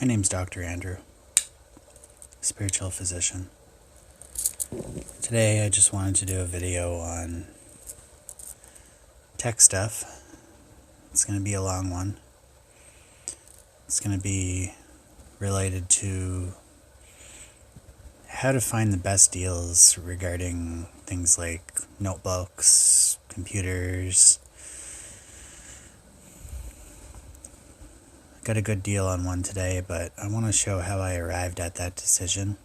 My name's Dr. Andrew, spiritual physician. Today I just wanted to do a video on tech stuff. It's going to be a long one. It's going to be related to how to find the best deals regarding things like notebooks, computers. Got a good deal on one today, but I want to show how I arrived at that decision.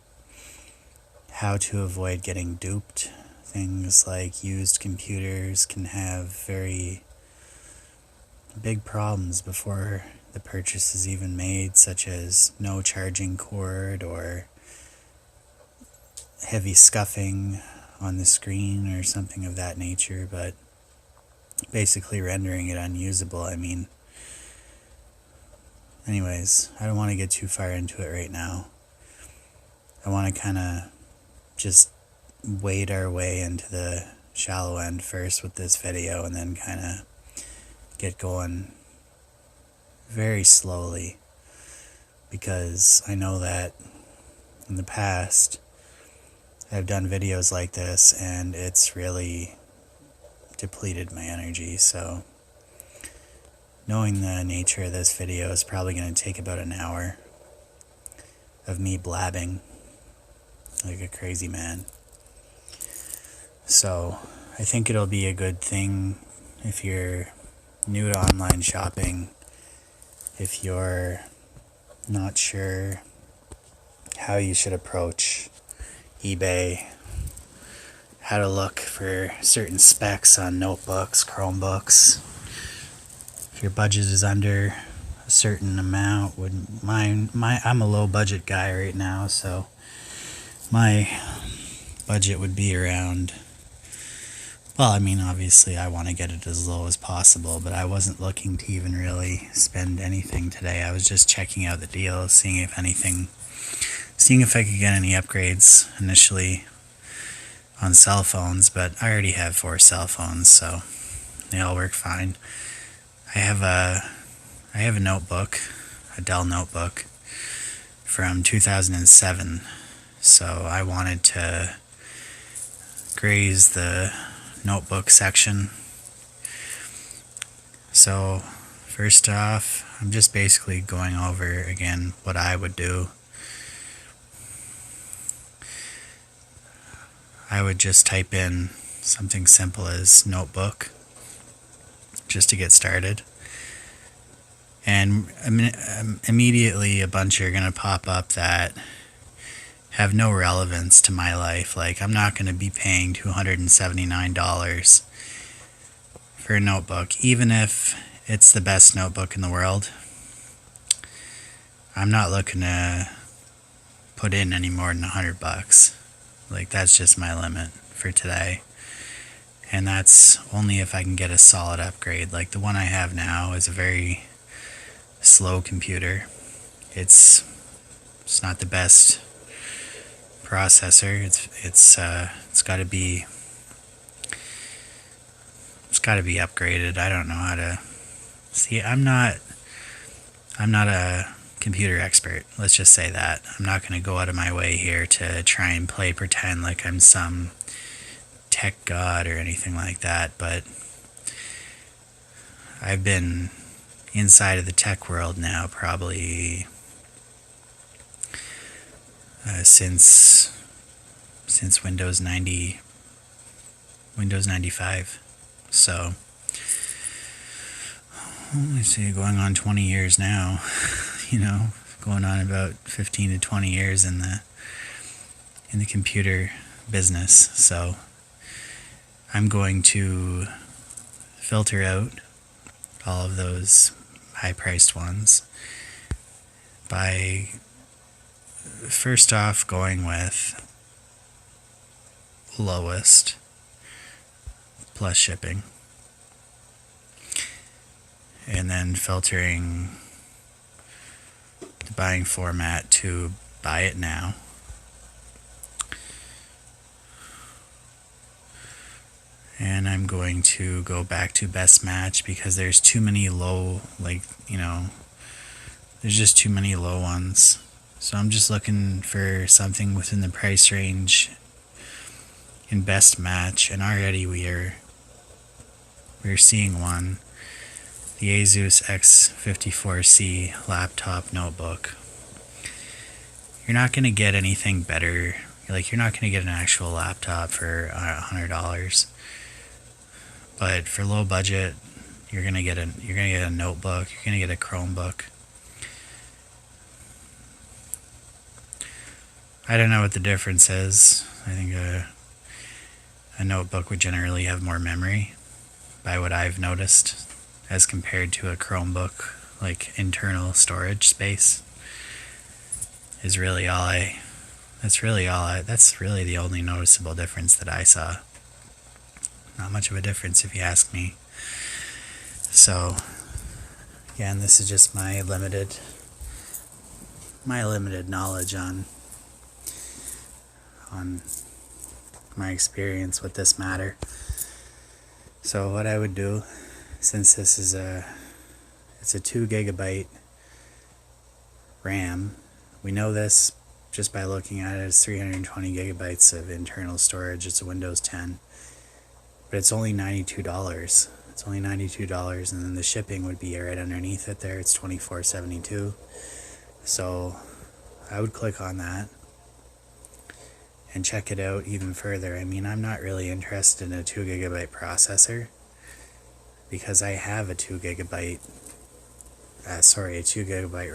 How to avoid getting duped. Things like used computers can have very big problems before the purchase is even made, such as no charging cord or heavy scuffing on the screen or something of that nature, but basically rendering it unusable. Anyways, I don't want to get too far into it right now. I want to kind of just wade our way into the shallow end first with this video and then kind of get going very slowly, because I know that in the past I've done videos like this and it's really depleted my energy. So knowing the nature of this video is probably going to take about an hour of me blabbing like a crazy man. So I think it'll be a good thing if you're new to online shopping, if you're not sure how you should approach eBay, how to look for certain specs on notebooks, Chromebooks. If your budget is under a certain amount, I'm a low budget guy right now, so my budget would be around, obviously I want to get it as low as possible, but I wasn't looking to even really spend anything today. I was just checking out the deals, seeing if I could get any upgrades initially on cell phones, but I already have 4 cell phones, so they all work fine. I have a notebook, a Dell notebook from 2007, so I wanted to graze the notebook section. So first off, I'm just basically going over again what I would do. I would just type in something simple as notebook just to get started, and immediately a bunch are going to pop up that have no relevance to my life. Like, I'm not going to be paying $279 for a notebook, even if it's the best notebook in the world. I'm not looking to put in any more than $100. Like, that's just my limit for today. And that's only if I can get a solid upgrade. Like, the one I have now is a very slow computer. It's not the best processor. It's got to be upgraded. I don't know how to see. I'm not a computer expert. Let's just say that. I'm not going to go out of my way here to try and pretend like I'm some tech god or anything like that, but I've been inside of the tech world now probably since Windows 95. So I see, going on 20 years now. Going on about 15 to 20 years in the computer business. So I'm going to filter out all of those high-priced ones by first off going with lowest plus shipping, and then filtering the buying format to buy it now, and I'm going to go back to best match because there's too many low, there's just too many low ones. So I'm just looking for something within the price range in best match, and already we're seeing one, the ASUS X54C laptop notebook. You're not going to get anything better. Like, you're not going to get an actual laptop for $100, but for low budget, you're going to get a notebook. You're going to get a Chromebook. I don't know what the difference is. I think a notebook would generally have more memory, by what I've noticed, as compared to a Chromebook. Like, internal storage space is really all that's really the only noticeable difference that I saw. Not much of a difference, if you ask me. So, yeah, and this is just my limited knowledge on my experience with this matter. So what I would do, since this is it's a 2 GB RAM, we know this just by looking at it. It's 320 gigabytes of internal storage. It's a Windows 10, but it's only $92. It's only $92, and then the shipping would be right underneath it there. It's $24.72. So I would click on that and check it out even further. I mean, I'm not really interested in a 2 GB processor, because I have a 2 GB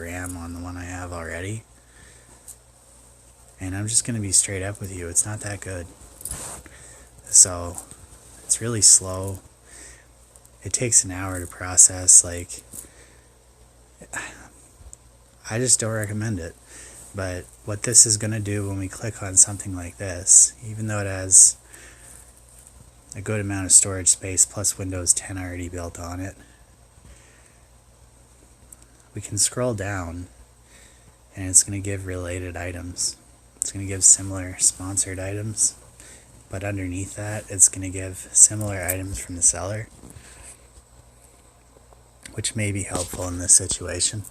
RAM on the one I have already. And I'm just going to be straight up with you, it's not that good. So it's really slow. It takes an hour to process. Like, I just don't recommend it. But what this is going to do when we click on something like this, even though it has a good amount of storage space plus Windows 10 already built on it, we can scroll down and it's going to give related items. It's going to give similar sponsored items, but underneath that it's going to give similar items from the seller, which may be helpful in this situation.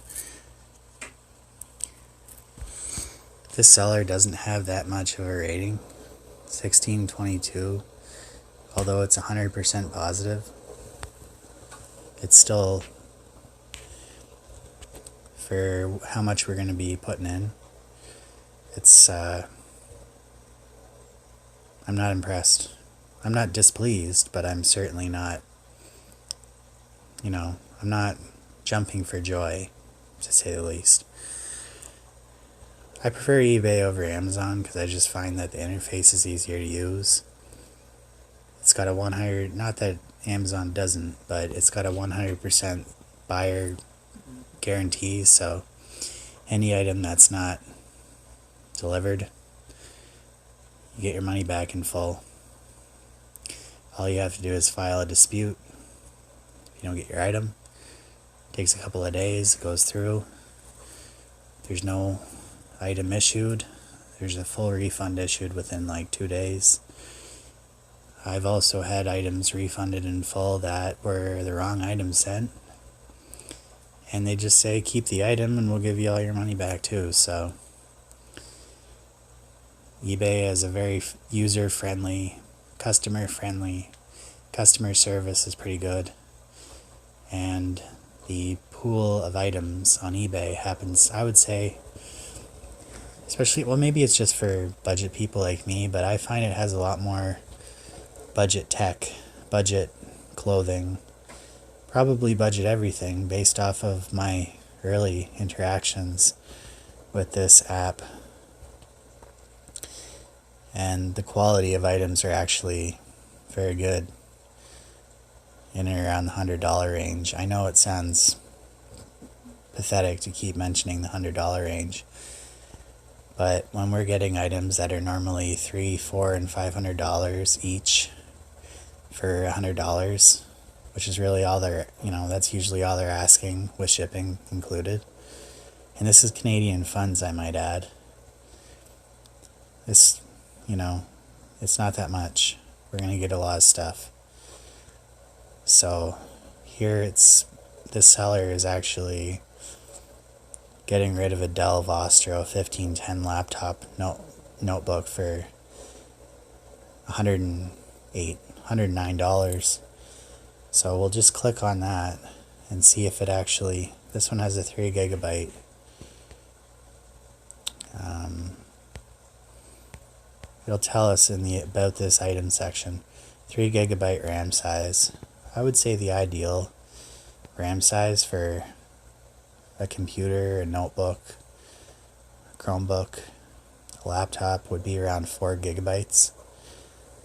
This seller doesn't have that much of a rating, 1622, although it's 100% positive. It's still, for how much we're going to be putting in, it's, I'm not impressed. I'm not displeased, but I'm certainly not, I'm not jumping for joy, to say the least. I prefer eBay over Amazon because I just find that the interface is easier to use. It's got a 100, not that Amazon doesn't, but it's got a 100% buyer guarantee, so any item that's not delivered, you get your money back in full. All you have to do is file a dispute. If you don't get your item, it takes a couple of days, it goes through. There's no item issued. There's a full refund issued within like 2 days. I've also had items refunded in full that were the wrong item sent, and they just say keep the item and we'll give you all your money back too. So eBay is a very user-friendly, customer-friendly. Customer service is pretty good, and the pool of items on eBay happens, I would say, especially, well, maybe it's just for budget people like me, but I find it has a lot more budget tech, budget clothing, probably budget everything, based off of my early interactions with this app. And the quality of items are actually very good, in and around the $100 range. I know it sounds pathetic to keep mentioning the $100 range, but when we're getting items that are normally $300, $400, and $500 each for $100, which is really all they're, that's usually all they're asking, with shipping included. And this is Canadian funds, I might add. This, it's not that much. We're going to get a lot of stuff. So here the seller is actually getting rid of a Dell Vostro 1510 laptop notebook for $109. So we'll just click on that and see if it actually, this one has a 3 gigabyte. It'll tell us in the about this item section, 3 gigabyte RAM size. I would say the ideal RAM size for a computer, a notebook, a Chromebook, a laptop would be around 4 gigabytes.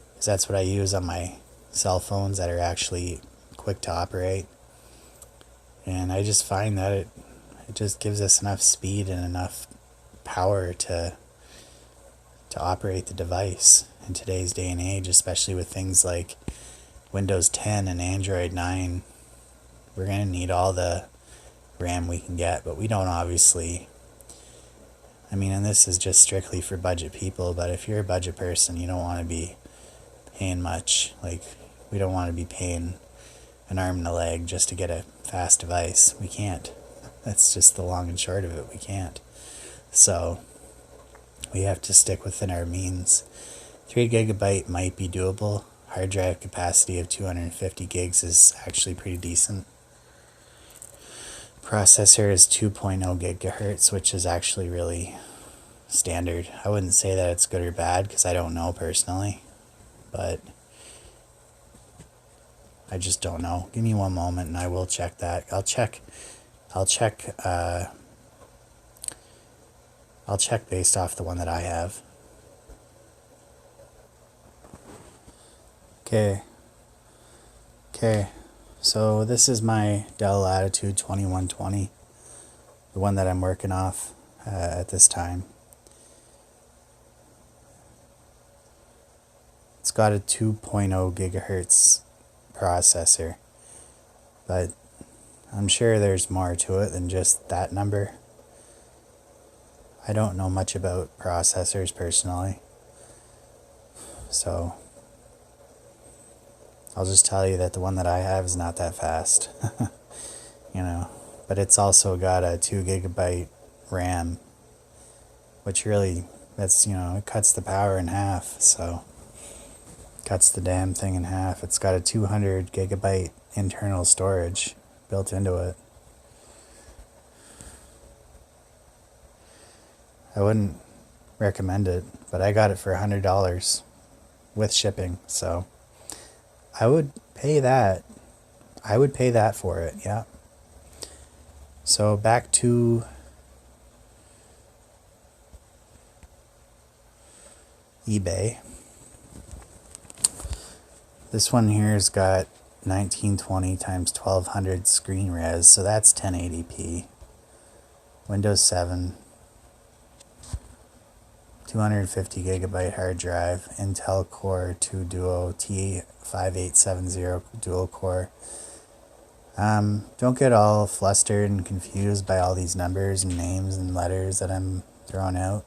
Because that's what I use on my cell phones that are actually quick to operate. And I just find that it just gives us enough speed and enough power to operate the device in today's day and age, especially with things like Windows 10 and Android 9. We're going to need all the RAM we can get, but we don't obviously. I mean, and this is just strictly for budget people, but if you're a budget person, you don't want to be paying much. Like, we don't want to be paying an arm and a leg just to get a fast device. We can't. That's just the long and short of it. We can't. So we have to stick within our means. 3 gigabyte might be doable. Hard drive capacity of 250 gigs is actually pretty decent. Processor is 2.0 gigahertz, which is actually really standard. I wouldn't say that it's good or bad because I don't know personally, but I just don't know. Give me one moment and I will check that. I'll check based off the one that I have. Okay, so this is my Dell Latitude 2120, the one that I'm working off at this time. It's got a 2.0 gigahertz processor, but I'm sure there's more to it than just that number. I don't know much about processors personally, so I'll just tell you that the one that I have is not that fast. You know, but it's also got a 2 gigabyte RAM, which really, that's, you know, it cuts the power in half, so cuts the damn thing in half. It's got a 200 gigabyte internal storage built into it. I wouldn't recommend it, but I got it for $100 with shipping, so I would pay that. I would pay that for it, yeah. So back to eBay. This one here has got 1920 times 1200 screen res, so that's 1080p. Windows 7, 250 gigabyte hard drive, Intel Core 2 Duo T5870 dual core. Don't get all flustered and confused by all these numbers and names and letters that I'm throwing out.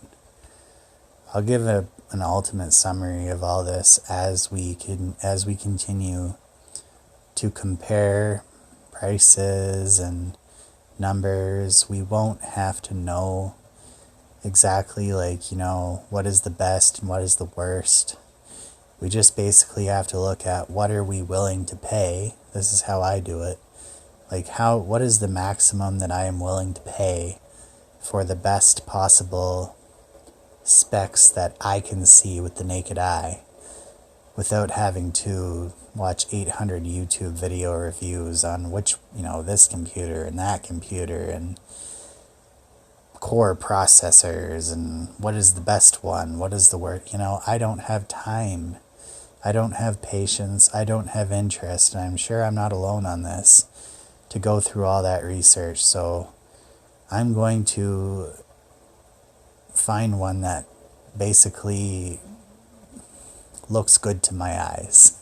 I'll give an ultimate summary of all this as we continue to compare prices and numbers. We won't have to know exactly, like, you know, what is the best and what is the worst. We just basically have to look at what are we willing to pay. This is how I do it. Like, what is the maximum that I am willing to pay for the best possible specs that I can see with the naked eye without having to watch 800 YouTube video reviews on which, you know, this computer and that computer and core processors and what is the best one, what is the worst. You know, I don't have time. I don't have patience. I don't have interest, and I'm sure I'm not alone on this, to go through all that research. So I'm going to find one that basically looks good to my eyes.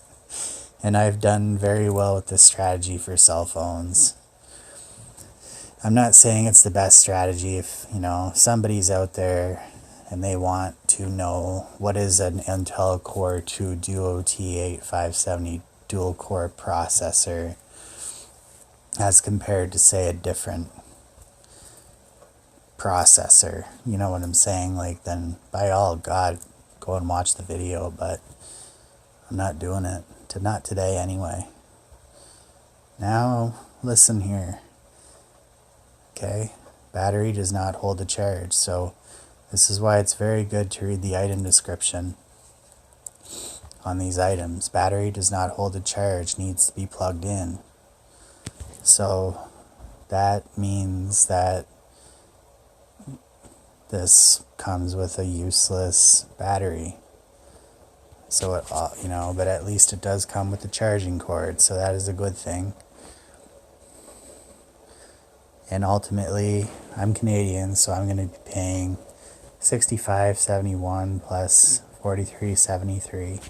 And I've done very well with this strategy for cell phones. I'm not saying it's the best strategy. If, you know, somebody's out there and they want to know what is an Intel Core 2 Duo T8570 dual core processor as compared to, say, a different processor, you know what I'm saying, like, then by all God, go and watch the video, but I'm not doing it. Not today anyway. Now, listen here. Okay? Battery does not hold a charge, so this is why it's very good to read the item description on these items. Battery does not hold a charge, needs to be plugged in. So that means that this comes with a useless battery. So it, but at least it does come with the charging cord, so that is a good thing. And ultimately, I'm Canadian, so I'm going to be paying $65.71 plus $43.73.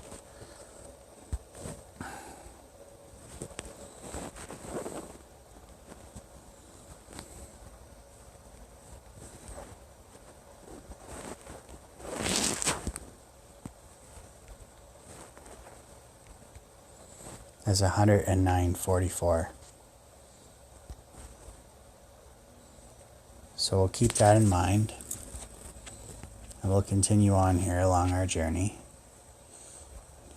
That's $109.44. So we'll keep that in mind, and we'll continue on here along our journey.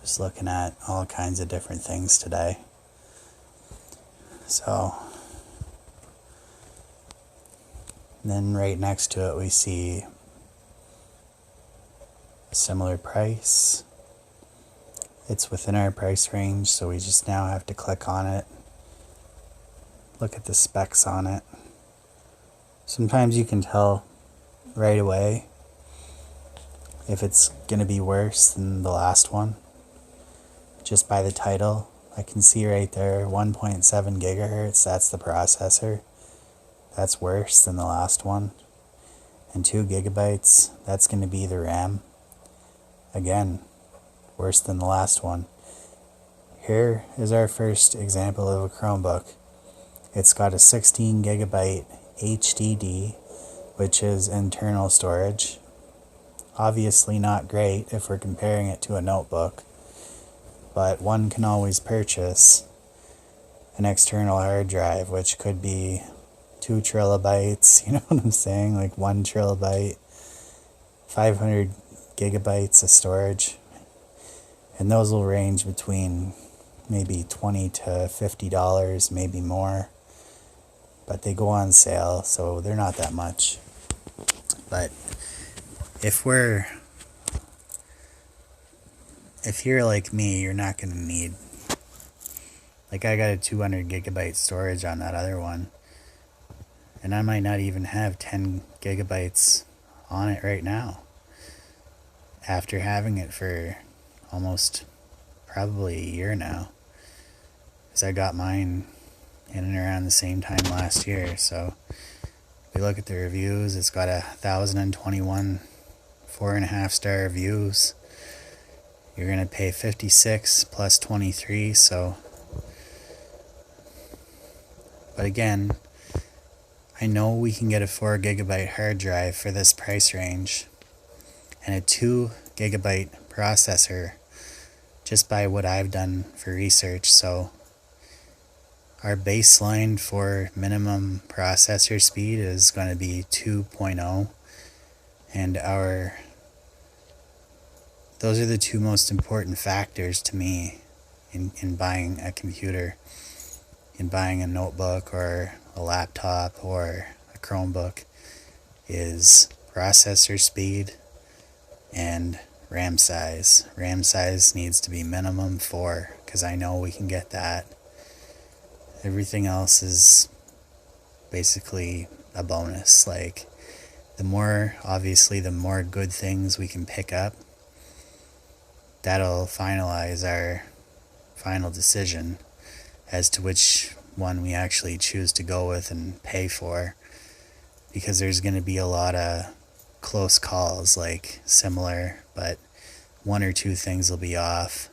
Just looking at all kinds of different things today. So then right next to it we see a similar price. It's within our price range, so we just now have to click on it, look at the specs on it. Sometimes you can tell right away if it's going to be worse than the last one, just by the title. I can see right there, 1.7 gigahertz, that's the processor. That's worse than the last one. And 2 gigabytes, that's going to be the RAM. Again, worse than the last one. Here is our first example of a Chromebook. It's got a 16 gigabyte HDD, which is internal storage. Obviously not great if we're comparing it to a notebook, but one can always purchase an external hard drive, which could be 2 terabytes, you know what I'm saying, like 1 terabyte, 500 gigabytes of storage, and those will range between maybe $20 to $50, maybe more. But they go on sale, so they're not that much. But if you're like me, you're not going to need, like, I got a 200 gigabyte storage on that other one, and I might not even have 10 gigabytes on it right now, after having it for almost probably a year now, because I got mine in and around the same time last year. So we look at the reviews, it's got 1,021 4.5 star reviews. You're gonna pay 56 plus 23, so, but again, I know we can get a 4 gigabyte hard drive for this price range and a 2 gigabyte processor, just by what I've done for research. So our baseline for minimum processor speed is going to be 2.0, and those are the two most important factors to me in buying a computer, in buying a notebook or a laptop or a Chromebook, is processor speed and RAM size. RAM size needs to be minimum 4, because I know we can get that. Everything else is basically a bonus. Like, the more good things we can pick up, that'll finalize our final decision as to which one we actually choose to go with and pay for, because there's going to be a lot of close calls, like similar, but 1 or 2 things will be off.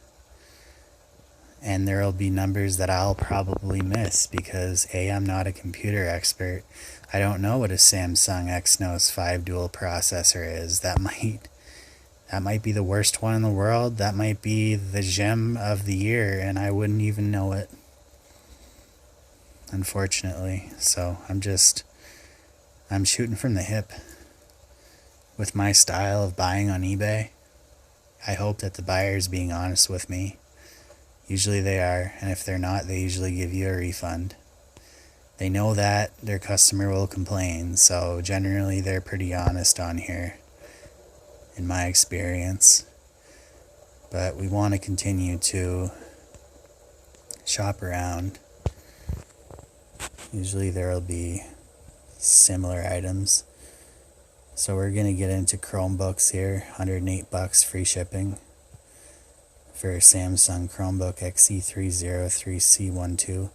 And there will be numbers that I'll probably miss because I'm not a computer expert. I don't know what a Samsung Exynos 5 dual processor is. That might be the worst one in the world. That might be the gem of the year, and I wouldn't even know it, unfortunately. So I'm shooting from the hip with my style of buying on eBay. I hope that the buyer is being honest with me. Usually they are, and if they're not, they usually give you a refund. They know that their customer will complain, so generally they're pretty honest on here, in my experience. But we want to continue to shop around. Usually there will be similar items. So we're going to get into Chromebooks here, $108 free shipping for Samsung Chromebook 𝔬𝓲𝓬𝓬𝓷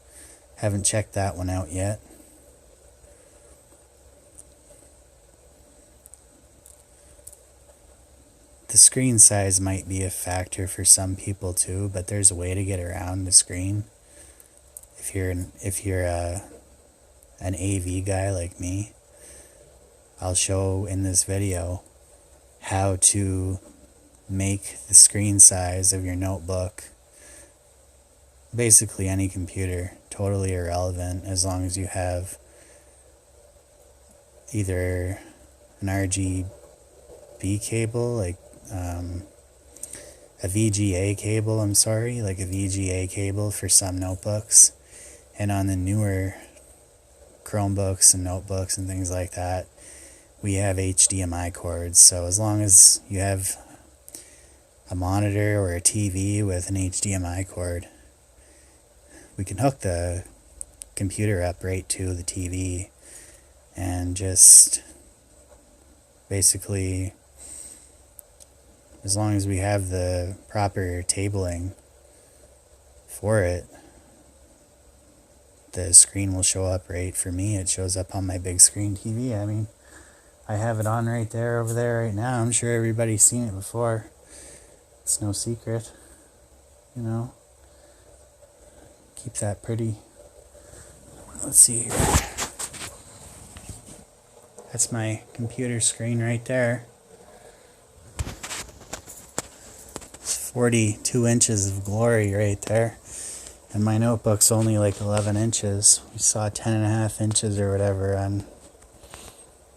Haven't checked that one out yet. The screen size might be a factor for some people too, but there's a way to get around the screen. If you're an AV guy like me, I'll show in this video how to make the screen size of your notebook, basically any computer, totally irrelevant as long as you have either an RGB cable, like a VGA cable, like a VGA cable for some notebooks, and on the newer Chromebooks and notebooks and things like that, we have HDMI cords. So as long as you have a monitor or a TV with an HDMI cord, we can hook the computer up right to the TV and just basically, as long as we have the proper tabling for it, the screen will show up right. For me, it shows up on my big screen TV. I mean, I have it on right there, over there right now. I'm sure everybody's seen it before. It's no secret, you know. Keep that pretty. Let's see here. That's my computer screen right there. It's 42 inches of glory right there. And my notebook's only like 11 inches. We saw 10.5 inches or whatever on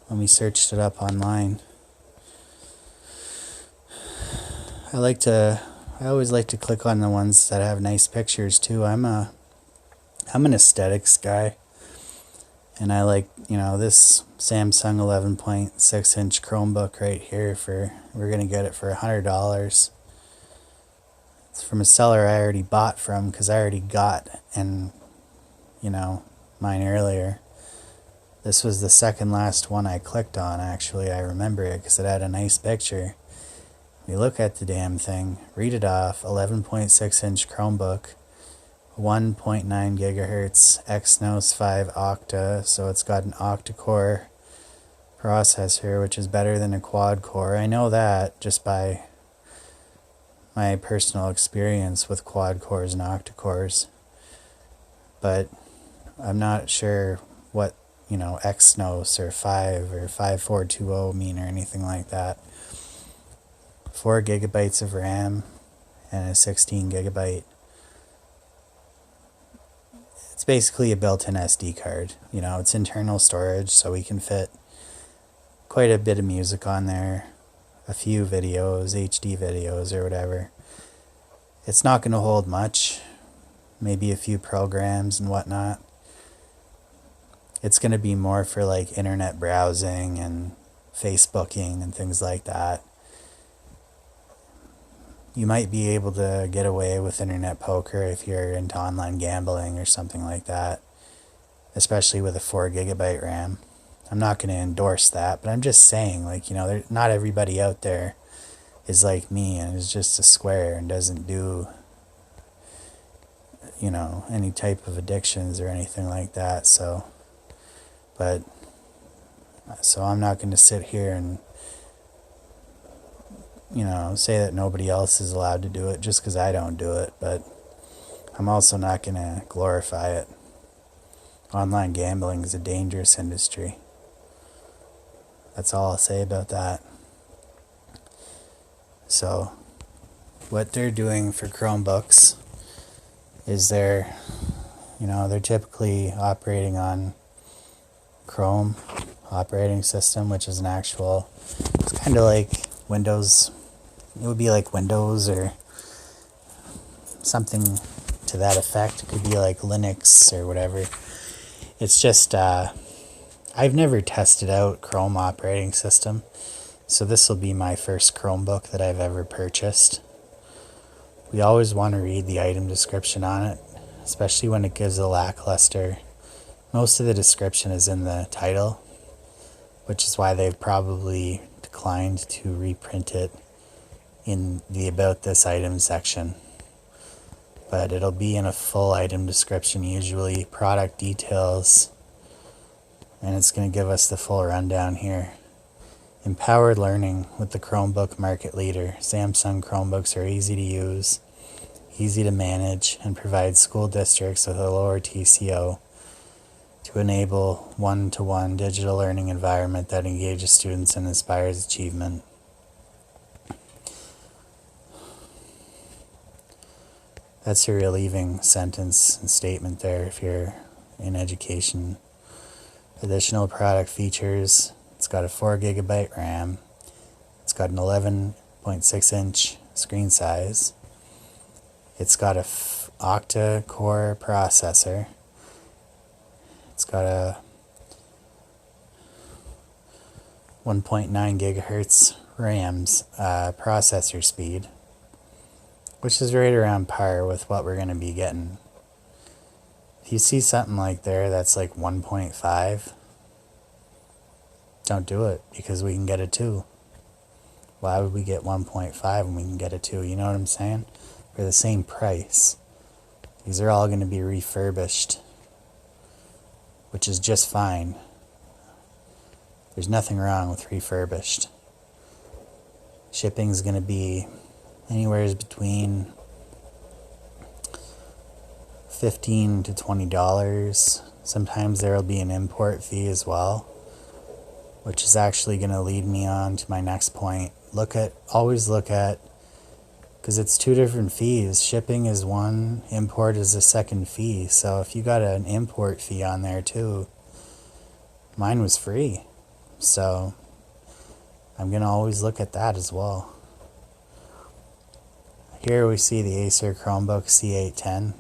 when we searched it up online. I always like to click on the ones that have nice pictures too. I'm an aesthetics guy, and I like, this Samsung 11.6-inch Chromebook right here. We're gonna get it for $100. It's from a seller I already bought from, because I already got mine earlier. This was the second last one I clicked on, actually. I remember it because it had a nice picture. We look at the damn thing, read it off, 11.6-inch Chromebook, 1.9 gigahertz Exynos 5 octa, so it's got an octa-core processor, which is better than a quad-core. I know that just by my personal experience with quad-cores and octa-cores, but I'm not sure what, Exynos or 5 or 5420 mean or anything like that. 4 gigabytes of RAM and a 16 gigabyte. It's basically a built-in SD card. It's internal storage, so we can fit quite a bit of music on there, a few videos, HD videos or whatever. It's not going to hold much, maybe a few programs and whatnot. It's going to be more for like internet browsing and Facebooking and things like that. You might be able to get away with internet poker if you're into online gambling or something like that, especially with a 4 gigabyte RAM. I'm not going to endorse that, but I'm just saying, not everybody out there is like me and is just a square and doesn't do, any type of addictions or anything like that. So I'm not going to sit here and say that nobody else is allowed to do it just because I don't do it, but I'm also not going to glorify it. Online gambling is a dangerous industry. That's all I'll say about that. So, what they're doing for Chromebooks is they're typically operating on Chrome operating system, which is an actual, it's kind of like Windows. It would be like Windows or something to that effect. It could be like Linux or whatever. It's just, I've never tested out Chrome operating system, so this will be my first Chromebook that I've ever purchased. We always want to read the item description on it, especially when it gives a lackluster. Most of the description is in the title, which is why they've probably declined to reprint it in the About This Item section. But it'll be in a full item description, usually product details, and it's going to give us the full rundown here. Empowered learning with the Chromebook market leader. Samsung Chromebooks are easy to use, easy to manage, and provide school districts with a lower TCO to enable one-to-one digital learning environment that engages students and inspires achievement. That's a relieving sentence and statement there if you're in education. Additional product features: it's got a 4GB RAM, it's got an 11.6-inch screen size, it's got a octa-core processor, it's got a 1.9 gigahertz RAM's processor speed, which is right around par with what we're going to be getting. If you see something like there that's like 1.5, don't do it, because we can get a 2. Why would we get 1.5 when we can get a 2? You know what I'm saying? For the same price. These are all going to be refurbished, which is just fine. There's nothing wrong with refurbished. Shipping's going to be anywhere between $15 to $20. Sometimes there will be an import fee as well, which is actually going to lead me on to my next point. Always look at, because it's two different fees. Shipping is one, import is a second fee. So if you got an import fee on there too, mine was free. So I'm going to always look at that as well. Here we see the Acer Chromebook C810.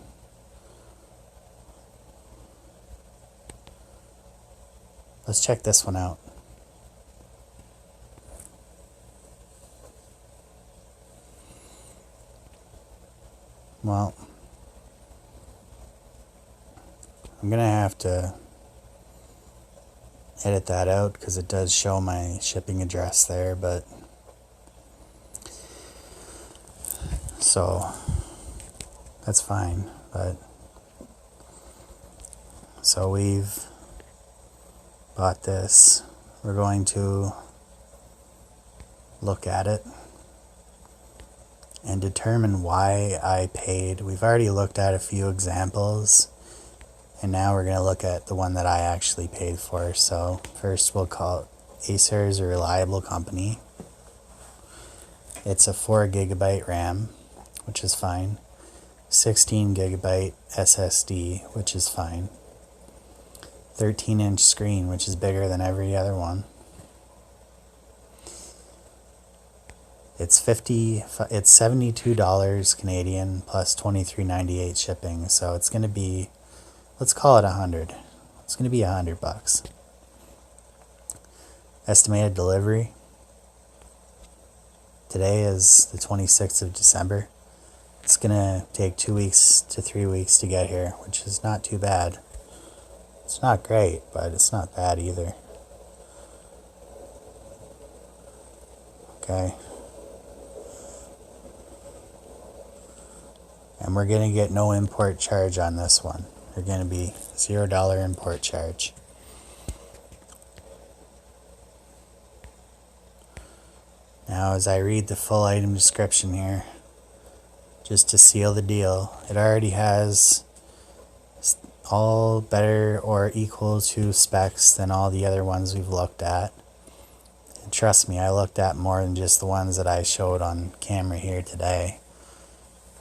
Let's check this one out. Well, I'm going to have to edit that out because it does show my shipping address there, but so that's fine. But so we've bought this. We're going to look at it and determine why I paid. We've already looked at a few examples, and now we're going to look at the one that I actually paid for. So first we'll call it Acer is a reliable company. It's a 4GB RAM, which is fine. 16GB SSD, which is fine. 13-inch screen, which is bigger than every other one. It's $72 Canadian plus $23.98 shipping, so it's going to be, let's call it $100. It's going to be $100. Estimated delivery. Today is the 26th of December. It's going to take 2 weeks to 3 weeks to get here, which is not too bad. It's not great, but it's not bad either. Okay. And we're going to get no import charge on this one. There's going to be $0 import charge. Now, as I read the full item description here, just to seal the deal, it already has all better or equal to specs than all the other ones we've looked at. And trust me, I looked at more than just the ones that I showed on camera here today.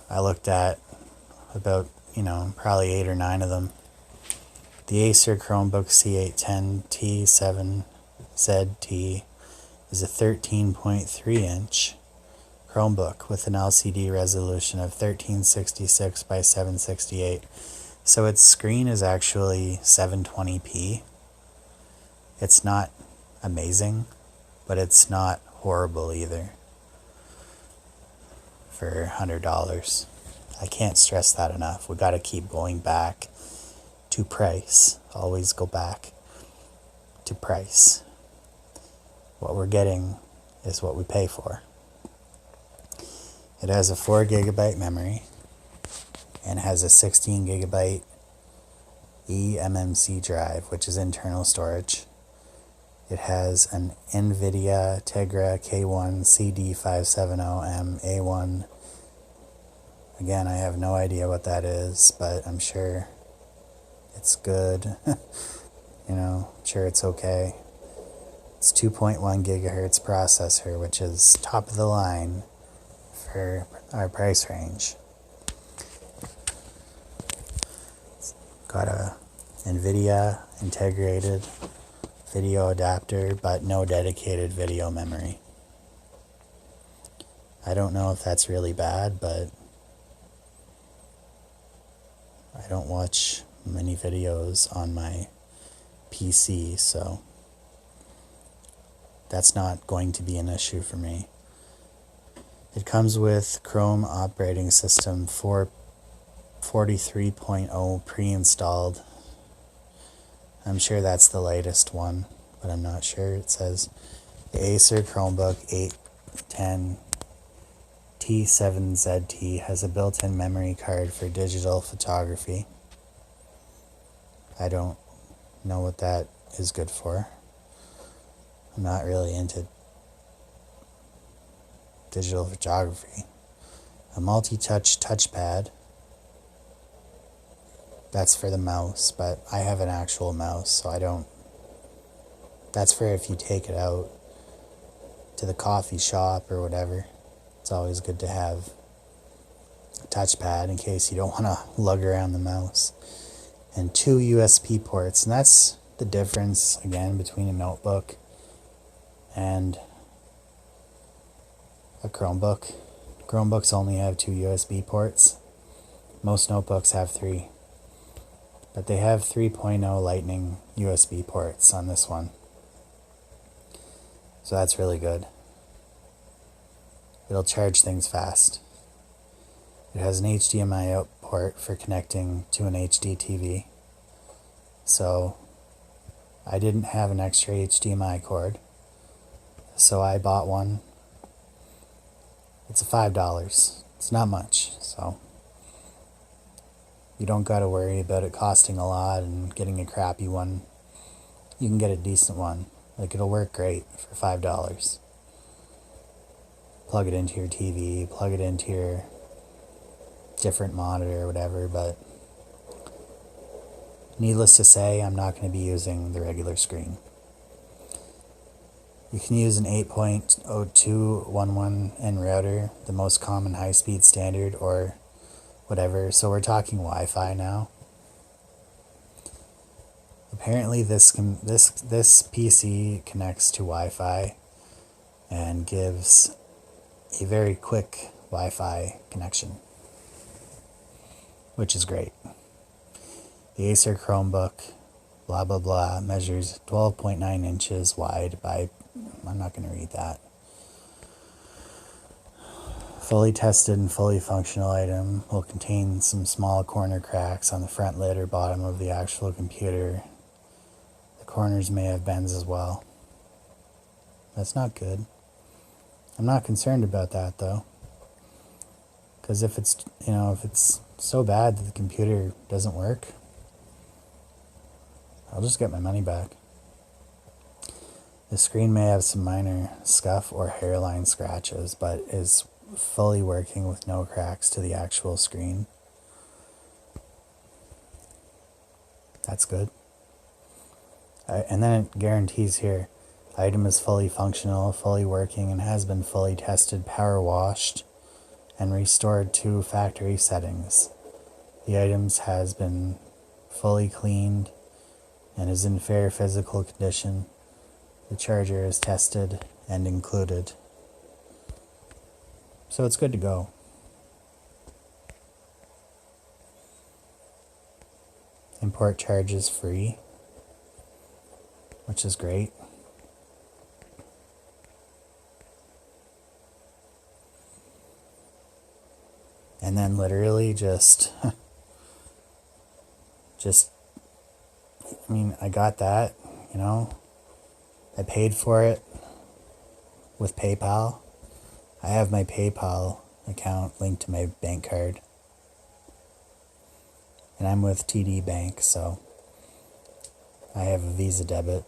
I looked at about, probably 8 or 9 of them. The Acer Chromebook C810 T7 𝓬𝓬𝓬𝓸𝓲𝓷 is a 13.3-inch Chromebook with an LCD resolution of 1366 by 768. So its screen is actually 720p. It's not amazing, but it's not horrible either for $100. I can't stress that enough. We got to keep going back to price. Always go back to price. What we're getting is what we pay for. It has a 4 GB memory and has a 16 GB eMMC drive, which is internal storage. It has an NVIDIA Tegra K1 CD570M A1. Again, I have no idea what that is, but I'm sure it's good. I'm sure it's okay. It's 2.1 gigahertz processor, which is top of the line for our price range. It's got a NVIDIA integrated video adapter, but no dedicated video memory. I don't know if that's really bad, but I don't watch many videos on my PC, so that's not going to be an issue for me. It comes with Chrome operating system 4.43.0 pre-installed. I'm sure that's the latest one, but I'm not sure. It says the Acer Chromebook 810 T7ZT has a built-in memory card for digital photography. I don't know what that is good for. I'm not really into digital photography. A multi-touch touchpad. That's for the mouse, but I have an actual mouse, so I don't. That's for if you take it out to the coffee shop or whatever. It's always good to have a touchpad in case you don't want to lug around the mouse. And 2 USB ports, and that's the difference, again, between a notebook and a Chromebook. Chromebooks only have 2 USB ports. Most notebooks have 3. But they have 3.0 Lightning USB ports on this one. So that's really good. It'll charge things fast. It has an HDMI out port for connecting to an HD TV. So I didn't have an extra HDMI cord, so I bought one. It's $5. It's not much, so you don't got to worry about it costing a lot and getting a crappy one. You can get a decent one. Like, it'll work great for $5. Plug it into your TV, plug it into your different monitor or whatever, but needless to say, I'm not going to be using the regular screen. You can use an 8.02.11n router, the most common high-speed standard, or whatever. So we're talking Wi-Fi now. Apparently this PC connects to Wi-Fi and gives a very quick Wi-Fi connection, which is great. The Acer Chromebook blah blah blah measures 12.9 inches wide by, I'm not going to read that. Fully tested and fully functional item will contain some small corner cracks on the front lid or bottom of the actual computer. The corners may have bends as well. That's not good. I'm not concerned about that though, because if it's so bad that the computer doesn't work, I'll just get my money back. The screen may have some minor scuff or hairline scratches, but is fully working with no cracks to the actual screen. That's good. And then it guarantees here, item is fully functional, fully working, and has been fully tested, power washed, and restored to factory settings. The items has been fully cleaned and is in fair physical condition. The charger is tested and included. So it's good to go. Import charge is free, which is great. And then literally just, I mean, I got that, you know, I paid for it with PayPal. I have my PayPal account linked to my bank card. And I'm with TD Bank, so I have a Visa debit.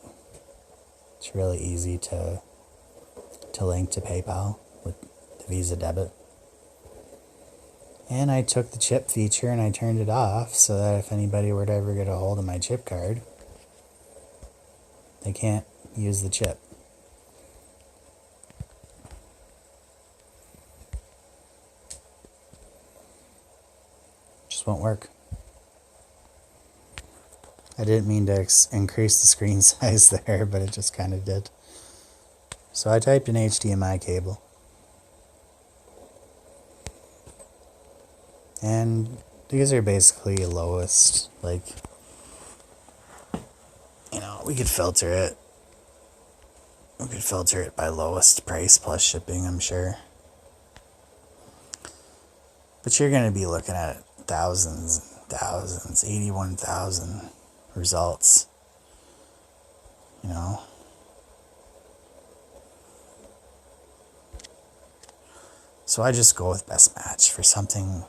It's really easy to link to PayPal with the Visa debit. And I took the chip feature and I turned it off so that if anybody were to ever get a hold of my chip card, they can't use the chip. Just won't work. I didn't mean to increase the screen size there, but it just kind of did. So I typed in HDMI cable. And these are basically lowest, like, you know, we could filter it. We could filter it by lowest price plus shipping, I'm sure. But you're going to be looking at thousands and thousands, 81,000 results, you know. So I just go with best match for something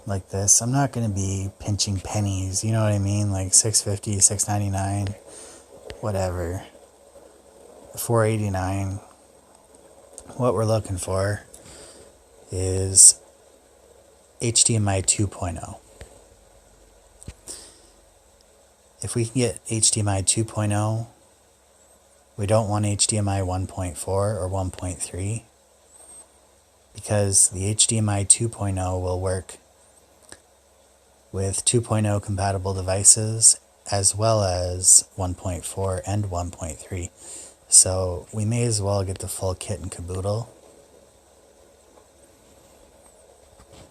like this. I'm not going to be pinching pennies, you know what I mean? Like $6.50, $6.99, whatever. $4.89. What we're looking for is HDMI 2.0. If we can get HDMI 2.0, we don't want HDMI 1.4 or 1.3 because the HDMI 2.0 will work with 2.0 compatible devices as well as 1.4 and 1.3. So we may as well get the full kit and caboodle.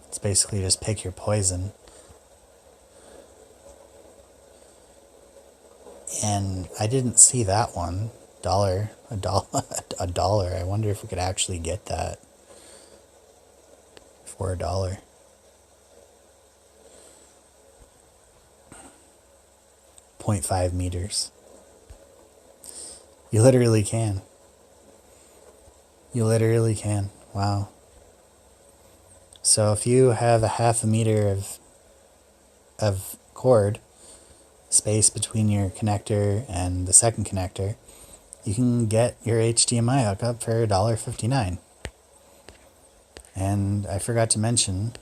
It's basically just pick your poison. And I didn't see that one. A dollar. I wonder if we could actually get that for $1. 0.5 meters. You literally can. You literally can. Wow. So if you have a 0.5 meter of cord space between your connector and the second connector, you can get your HDMI hookup for $1.59. And I forgot to mention,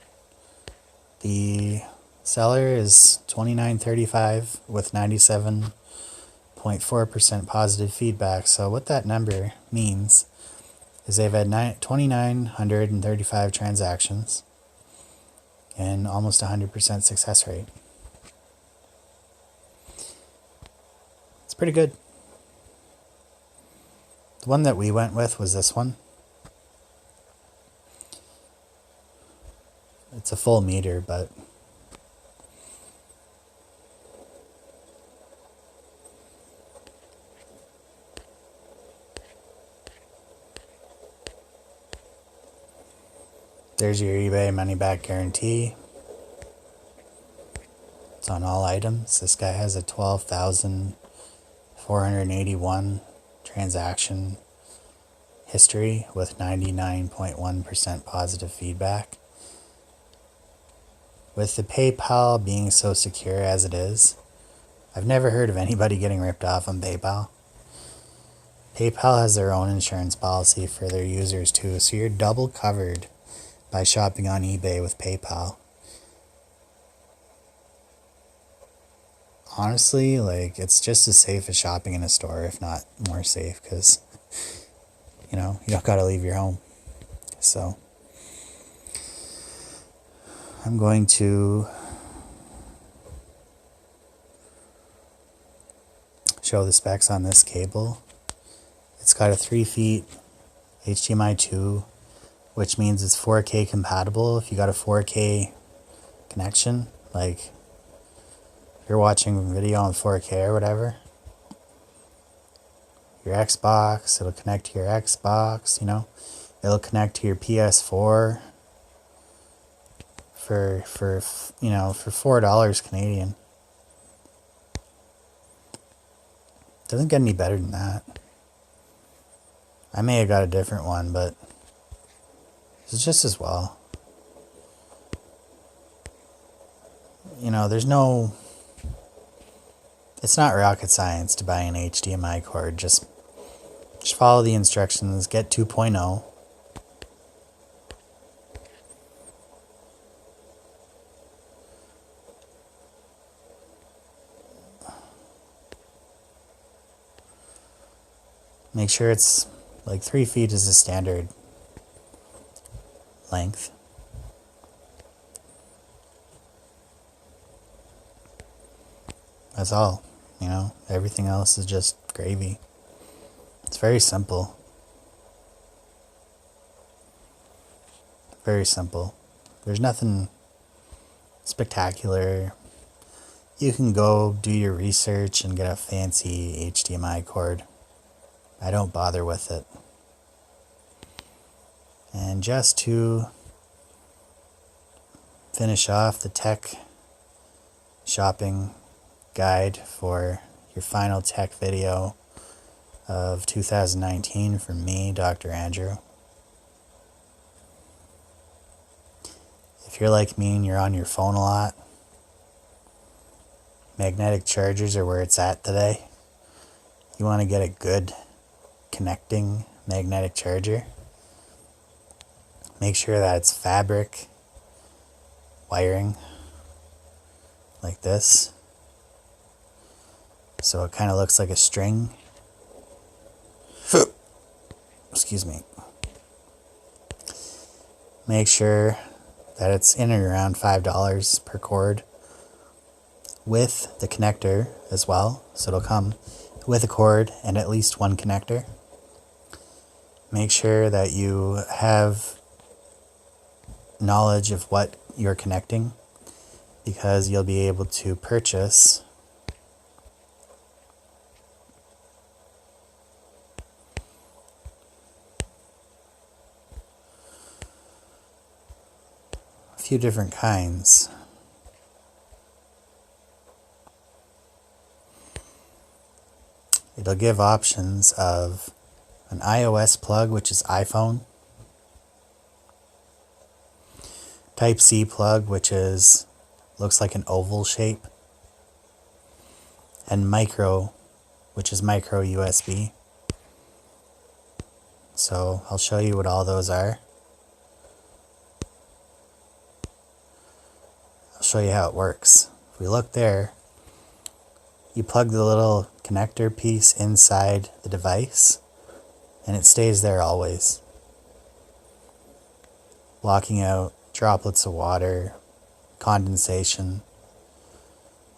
the seller is $29.35 with 97.4% positive feedback. So what that number means is they've had 2,935 transactions and almost 100% success rate. It's pretty good. The one that we went with was this one. It's a full meter, but there's your eBay money back guarantee. It's on all items. This guy has a 12,481 transaction history with 99.1% positive feedback. With the PayPal being so secure as it is, I've never heard of anybody getting ripped off on PayPal. PayPal has their own insurance policy for their users too, so you're double covered by shopping on eBay with PayPal. Honestly, like, it's just as safe as shopping in a store, if not more safe, because, you know, you don't gotta leave your home. So I'm going to show the specs on this cable. It's got a 3 feet HDMI 2, which means it's 4K compatible. If you got a 4K connection, like if you're watching video on 4K or whatever, your Xbox, it'll connect to your Xbox, you know, it'll connect to your PS4 for you know, for $4 Canadian. Doesn't get any better than that. I may have got a different one, but it's just as well. You know, it's not rocket science to buy an HDMI cord. Just follow the instructions, get 2.0. Make sure it's like 3 feet is the standard length. That's all, you know, everything else is just gravy. It's very simple. Very simple. There's nothing spectacular. You can go do your research and get a fancy HDMI cord. I don't bother with it. And just to finish off the tech shopping guide for your final tech video of 2019 from me, Dr. Andrew. If you're like me and you're on your phone a lot, magnetic chargers are where it's at today. You want to get a good connecting magnetic charger. Make sure that it's fabric wiring like this, so it kind of looks like a string. Excuse me. Make sure that it's in and around $5 per cord with the connector as well, so it'll come with a cord and at least one connector. Make sure that you have knowledge of what you're connecting, because you'll be able to purchase a few different kinds. It'll give options of an iOS plug, which is iPhone, Type-C plug, which looks like an oval shape, and micro, which is micro USB. So I'll show you what all those are. I'll show you how it works. If we look there, you plug the little connector piece inside the device, and it stays there always, blocking out droplets of water, condensation.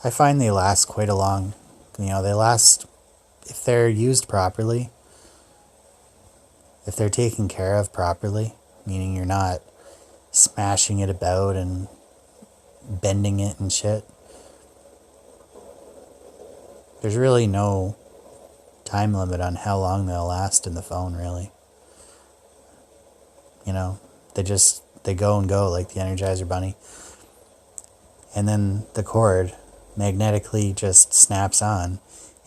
I find they last quite a long, they last, if they're used properly, if they're taken care of properly, meaning you're not smashing it about and bending it and shit. There's really no time limit on how long they'll last in the phone, really. You know, they go and go like the Energizer Bunny. And then the cord magnetically just snaps on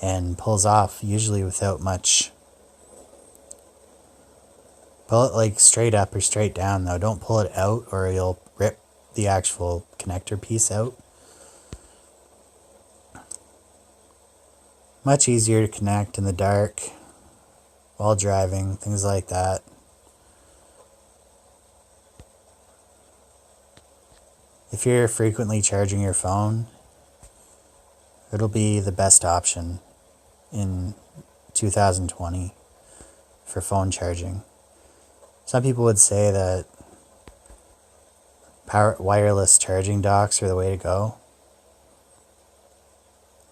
and pulls off, usually without much. Pull it like straight up or straight down though. Don't pull it out or you'll rip the actual connector piece out. Much easier to connect in the dark, while driving, things like that. If you're frequently charging your phone, it'll be the best option in 2020 for phone charging. Some people would say that wireless charging docks are the way to go.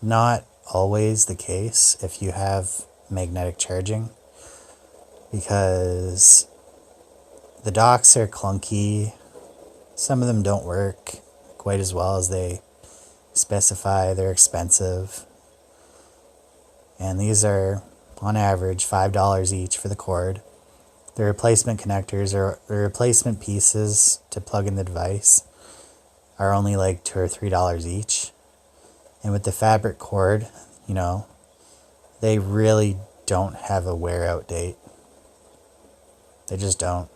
Not always the case if you have magnetic charging. because the docks are clunky. Some of them don't work quite as well as they specify. They're expensive. And these are, on average, $5 each for the cord. The replacement connectors or the replacement pieces to plug in the device are only like $2 or $3 each. And with the fabric cord, you know, they really don't have a wear out date. They just don't.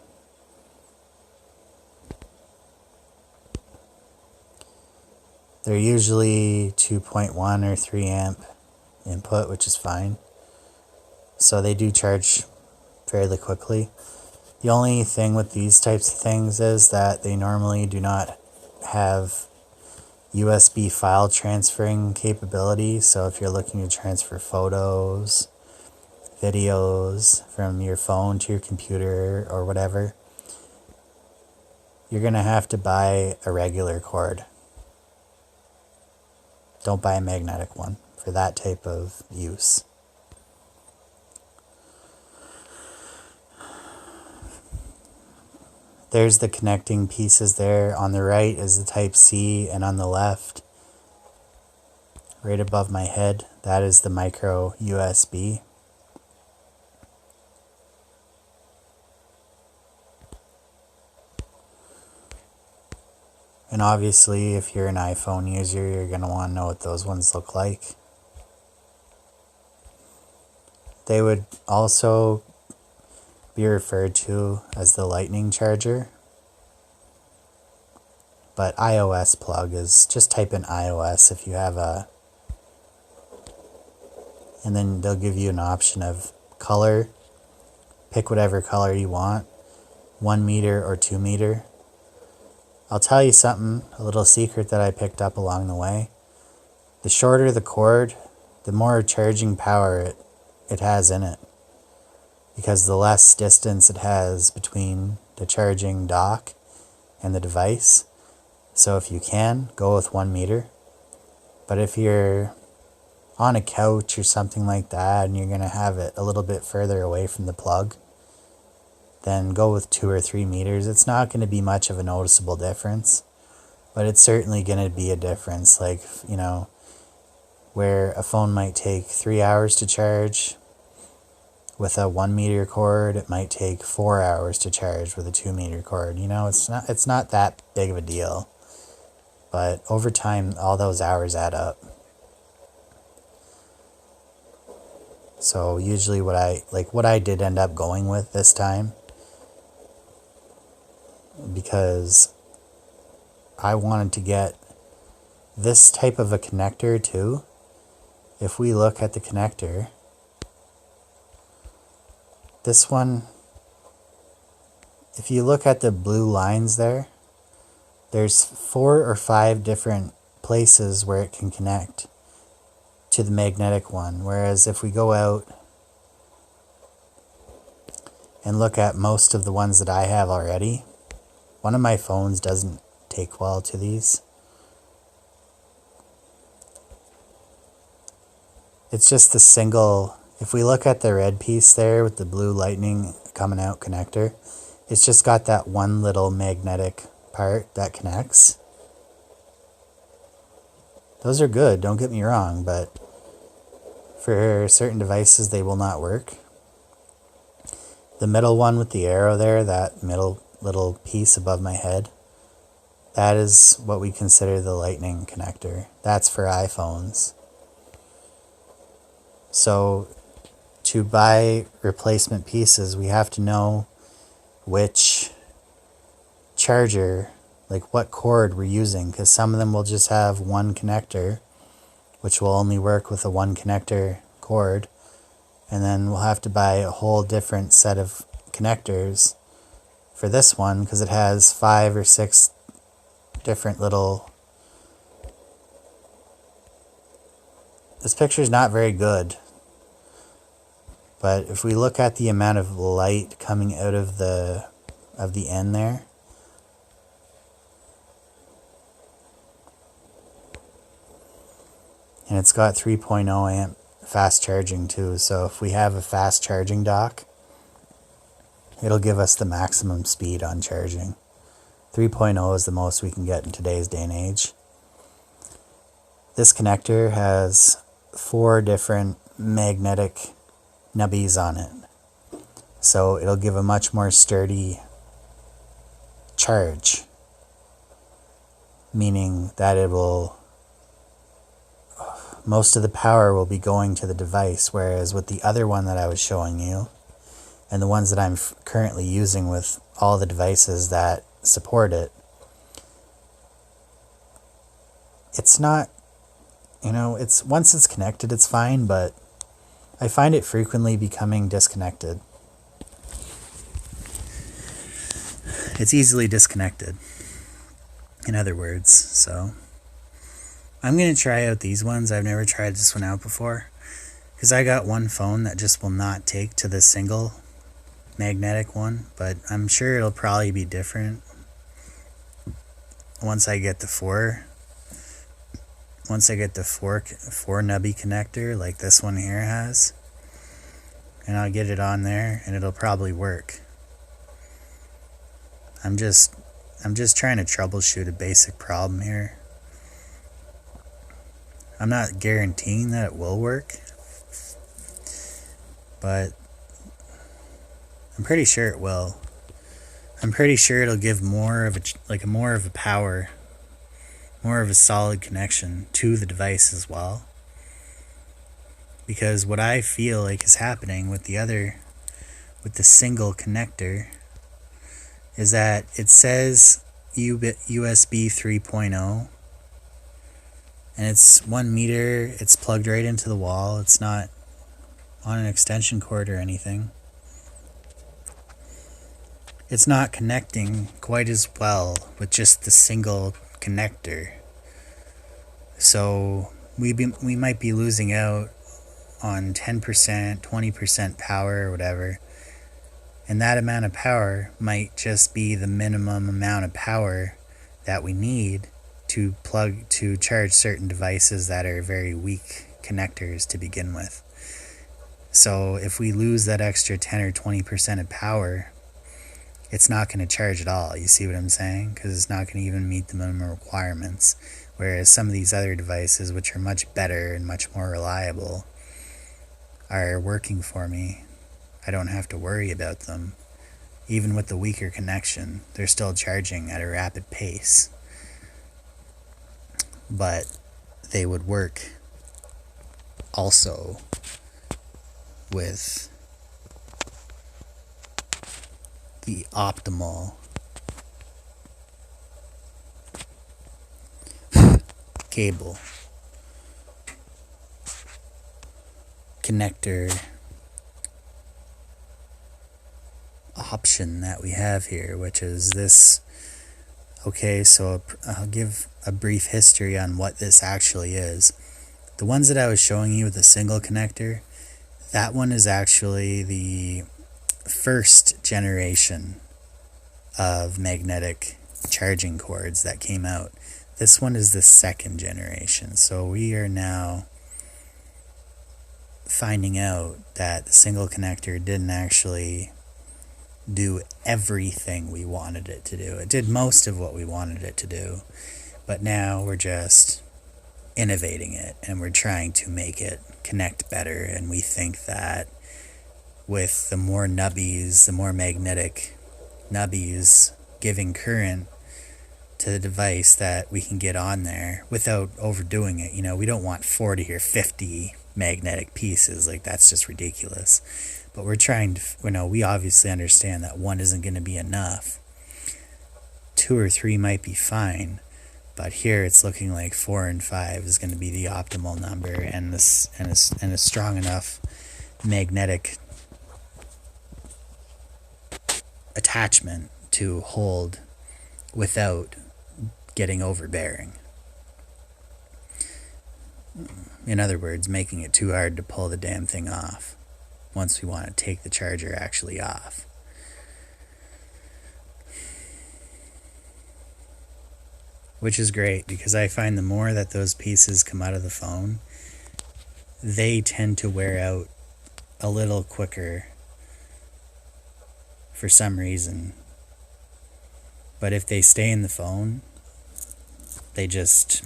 They're usually 2.1 or 3 amp input, which is fine. So they do charge fairly quickly. The only thing with these types of things is that they normally do not have USB file transferring capability. So if you're looking to transfer photos, videos from your phone to your computer or whatever, you're going to have to buy a regular cord. Don't buy a magnetic one for that type of use. There's the connecting pieces there. On the right is the Type-C, and on the left, right above my head, that is the micro USB. And obviously, if you're an iPhone user, you're going to want to know what those ones look like. They would also be referred to as the lightning charger. But iOS plug is, just type in iOS if you have a, and then they'll give you an option of color. Pick whatever color you want, 1 meter or 2 meter. I'll tell you something, a little secret that I picked up along the way. The shorter the cord, the more charging power it has in it, because the less distance it has between the charging dock and the device. So if you can, go with 1 meter. But if you're on a couch or something like that and you're going to have it a little bit further away from the plug, then go with 2 or 3 meters. It's not going to be much of a noticeable difference, but it's certainly going to be a difference. Like, you know, where a phone might take 3 hours to charge, with a 1 meter cord, it might take 4 hours to charge with a 2 meter cord. You know, it's not that big of a deal, but over time, all those hours add up. So usually what I did end up going with this time, because I wanted to get this type of a connector too. If we look at the connector, this one, if you look at the blue lines there, there's 4 or 5 different places where it can connect to the magnetic one. Whereas if we go out and look at most of the ones that I have already, one of my phones doesn't take well to these. It's just the single. If we look at the red piece there with the blue lightning coming out connector, it's just got that one little magnetic part that connects. Those are good, don't get me wrong, but for certain devices they will not work. The middle one with the arrow there, that middle little piece above my head, that is what we consider the lightning connector. That's for iPhones. So to buy replacement pieces, we have to know which charger, like what cord we're using, because some of them will just have one connector, which will only work with a 1 connector cord, and then we'll have to buy a whole different set of connectors for this one, because it has 5 or 6 different little. This picture is not very good, but if we look at the amount of light coming out of the end there, and it's got 3.0 amp fast charging too. So if we have a fast charging dock, it'll give us the maximum speed on charging. 3.0 is the most we can get in today's day and age. This connector has 4 different magnetic nubbies on it. So it'll give a much more sturdy charge, meaning that most of the power will be going to the device, whereas with the other one that I was showing you, and the ones that I'm currently using with all the devices that support it, it's not, once it's connected, it's fine, but I find it frequently becoming disconnected. It's easily disconnected, in other words. So I'm going to try out these ones. I've never tried this one out before, because I got one phone that just will not take to the single magnetic one, but I'm sure it'll probably be different once I get the four nubby connector like this one here has, and I'll get it on there and it'll probably work. I'm just trying to troubleshoot a basic problem here. I'm not guaranteeing that it will work, but I'm pretty sure it will. I'm pretty sure it'll give more of a power, more of a solid connection to the device as well. Because what I feel like is happening with the single connector is that it says USB 3.0, and it's 1 meter, it's plugged right into the wall, it's not on an extension cord or anything. It's not connecting quite as well with just the single connector. So we might be losing out on 10%, 20% power or whatever. And that amount of power might just be the minimum amount of power that we need to charge certain devices that are very weak connectors to begin with. So if we lose that extra 10 or 20% of power, it's not going to charge at all. You see what I'm saying? Because it's not going to even meet the minimum requirements. Whereas some of these other devices, which are much better and much more reliable, are working for me. I don't have to worry about them. Even with the weaker connection, they're still charging at a rapid pace. But they would work also with the optimal cable connector option that we have here, which is this. Okay, so I'll give a brief history on what this actually is. The ones that I was showing you with the single connector, that one is actually the first generation of magnetic charging cords that came out. This one is the second generation. So we are now finding out that the single connector didn't actually do everything we wanted it to do. It did most of what we wanted it to do, but now we're just innovating it and we're trying to make it connect better. And we think that with the more nubbies, the more magnetic nubbies giving current to the device, that we can get on there without overdoing it. We don't want 40 or 50 magnetic pieces. Like, that's just ridiculous. But we're trying to, we obviously understand that one isn't going to be enough. 2 or 3 might be fine, but here it's looking like 4 and 5 is going to be the optimal number, and a strong enough magnetic attachment to hold without getting overbearing. In other words, making it too hard to pull the damn thing off once we want to take the charger actually off. Which is great, because I find the more that those pieces come out of the phone, they tend to wear out a little quicker for some reason. But if they stay in the phone, they just,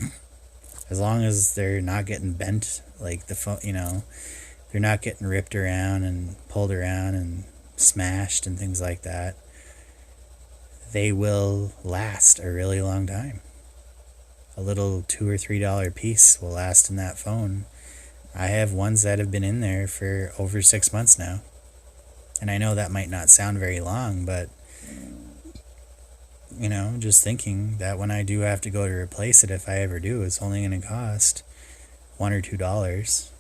as long as they're not getting bent, like the phone, they're not getting ripped around and pulled around and smashed and things like that, they will last a really long time. A little $2 or $3 piece will last in that phone. I have ones that have been in there for over 6 months now. And I know that might not sound very long, but just thinking that when I do have to go to replace it, if I ever do, it's only going to cost $1 or $2.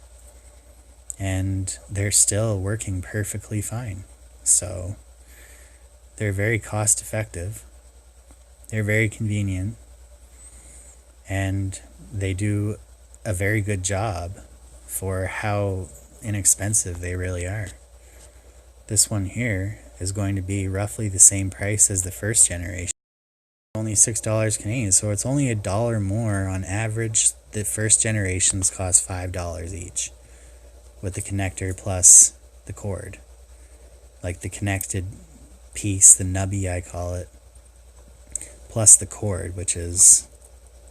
And they're still working perfectly fine. So they're very cost effective. They're very convenient. And they do a very good job for how inexpensive they really are. This one here is going to be roughly the same price as the first generation. Only $6 Canadian, so it's only $1 more on average. The first generations cost $5 each, with the connector plus the cord. Like the connected piece, the nubby I call it, plus the cord, which is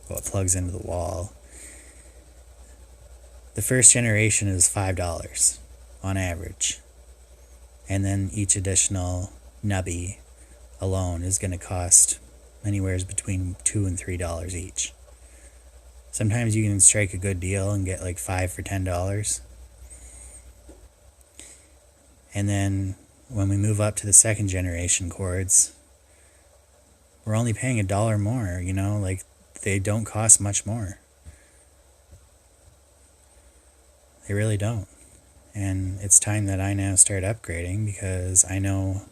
what plugs into the wall. The first generation is $5 on average. And then each additional nubby alone is going to cost anywhere between $2 and $3 each. Sometimes you can strike a good deal and get like 5 for $10. And then when we move up to the second generation cords, we're only paying $1 more, like they don't cost much more. They really don't. And it's time that I now start upgrading, because I know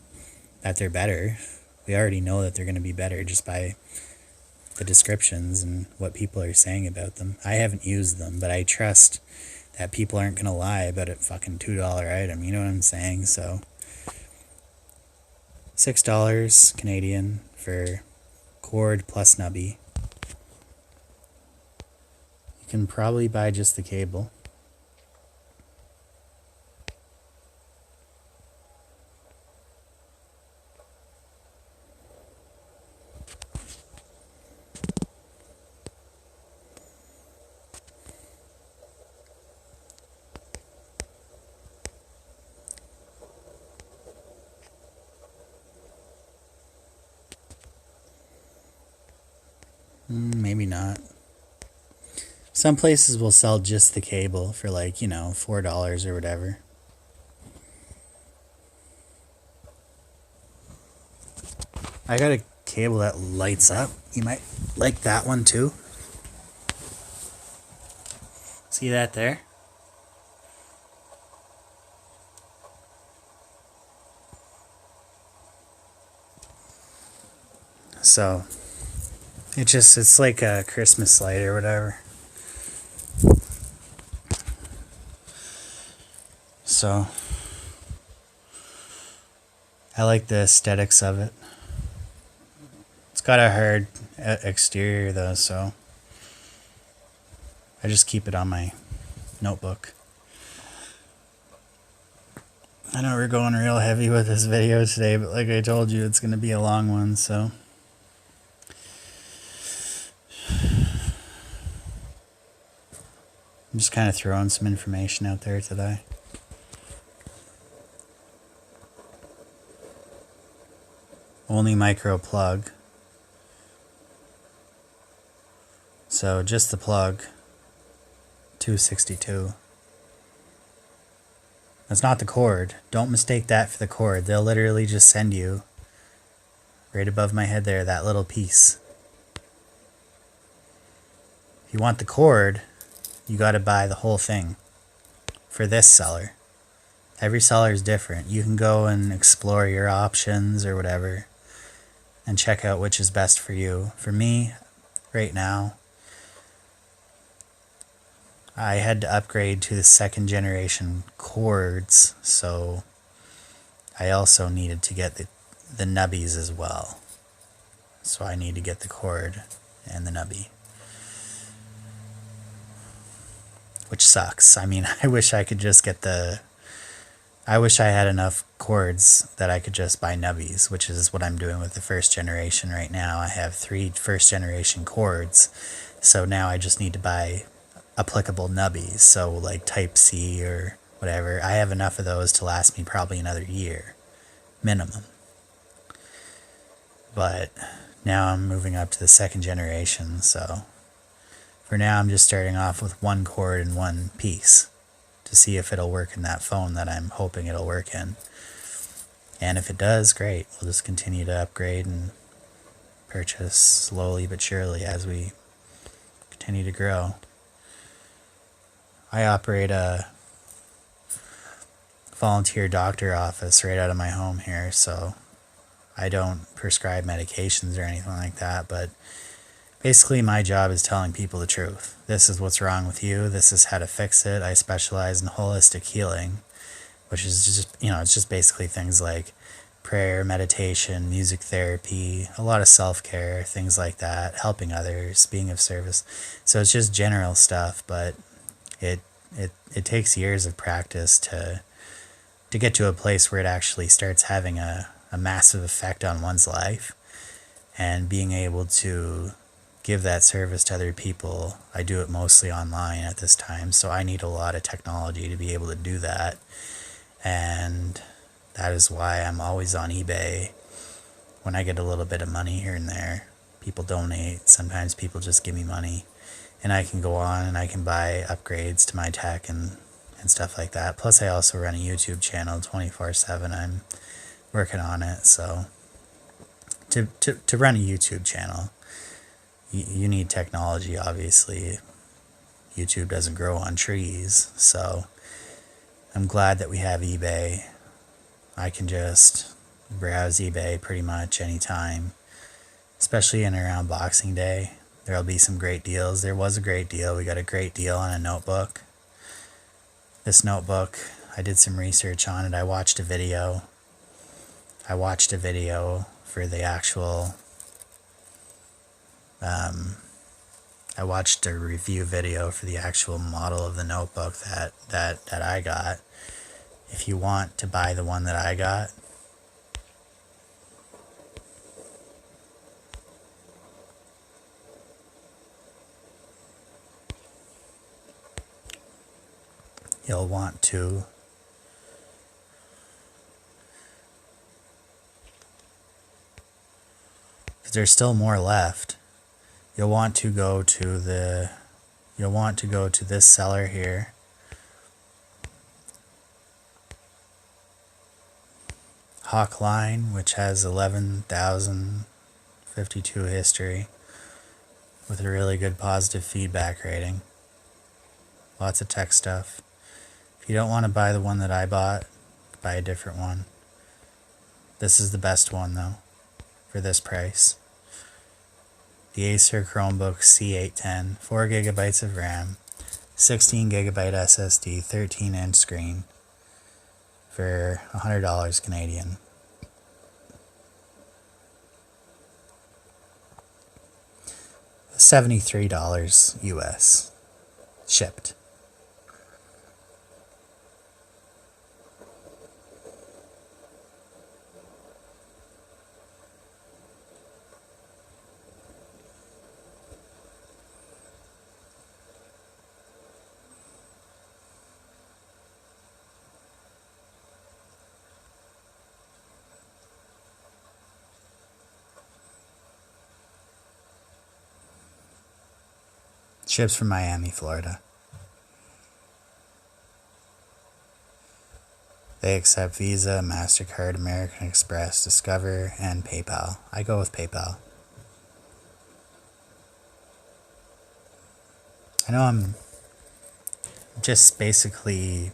that they're better. We already know that they're going to be better just by the descriptions and what people are saying about them. I haven't used them, but I trust that people aren't going to lie about a fucking $2 item. You know what I'm saying? So $6 Canadian for cord plus nubby. You can probably buy just the cable. Maybe not. Some places will sell just the cable for like, $4 or whatever. I got a cable that lights up. You might like that one too. See that there? So it's like a Christmas light or whatever. So I like the aesthetics of it. It's got a hard exterior though, so I just keep it on my notebook. I know we're going real heavy with this video today, but like I told you, it's going to be a long one, so I'm just kind of throwing some information out there today. Only micro plug. So just the plug, $262. That's not the cord. Don't mistake that for the cord. They'll literally just send you, right above my head there, that little piece. If you want the cord, you got to buy the whole thing for this seller. Every seller is different. You can go and explore your options or whatever and check out which is best for you. For me, right now, I had to upgrade to the second generation cords, so I also needed to get the nubbies as well. So I need to get the cord and the nubby, which sucks. I mean, I wish I could just get the I wish I had enough cords that I could just buy nubbies, which is what I'm doing with the first generation right now. I have 3 first generation cords, so now I just need to buy applicable nubbies, so like Type-C or whatever. I have enough of those to last me probably another year, minimum. But now I'm moving up to the second generation, so for now I'm just starting off with 1 cord and 1 piece to see if it'll work in that phone that I'm hoping it'll work in. And if it does, great. We'll just continue to upgrade and purchase slowly but surely as we continue to grow. I operate a volunteer doctor office right out of my home here, so I don't prescribe medications or anything like that, but basically my job is telling people the truth. This is what's wrong with you, this is how to fix it. I specialize in holistic healing, which is just, it's just basically things like prayer, meditation, music therapy, a lot of self-care, things like that, helping others, being of service. So it's just general stuff, but it takes years of practice to get to a place where it actually starts having a massive effect on one's life, and being able to give that service to other people. I do it mostly online at this time, so I need a lot of technology to be able to do that, and that is why I'm always on eBay. When I get a little bit of money here and there, people donate, sometimes people just give me money, and I can go on and I can buy upgrades to my tech and stuff like that. Plus I also run a YouTube channel 24/7. I'm working on it, so to run a YouTube channel, you need technology, obviously. YouTube doesn't grow on trees, so I'm glad that we have eBay. I can just browse eBay pretty much anytime, especially in around Boxing Day. There'll be some great deals. There was a great deal. We got a great deal on a notebook. This notebook, I did some research on it. I watched a video for the actual, I watched a review video for the actual model of the notebook that I got. If you want to buy the one that I got, you'll want to because there's still more left. You'll want to go to this seller here, 𝓑𝓬𝓬𝓸𝓲𝓷, which has 11,052 history with a really good positive feedback rating. Lots of tech stuff. If you don't want to buy the one that I bought, buy a different one. This is the best one though, for this price. The Acer Chromebook C810, 4 GB of RAM, 16 GB SSD, 13-inch screen, for $100 Canadian. $73 US, shipped. Ships from Miami, Florida. They accept Visa, MasterCard, American Express, Discover, and PayPal. I go with PayPal. I know I'm just basically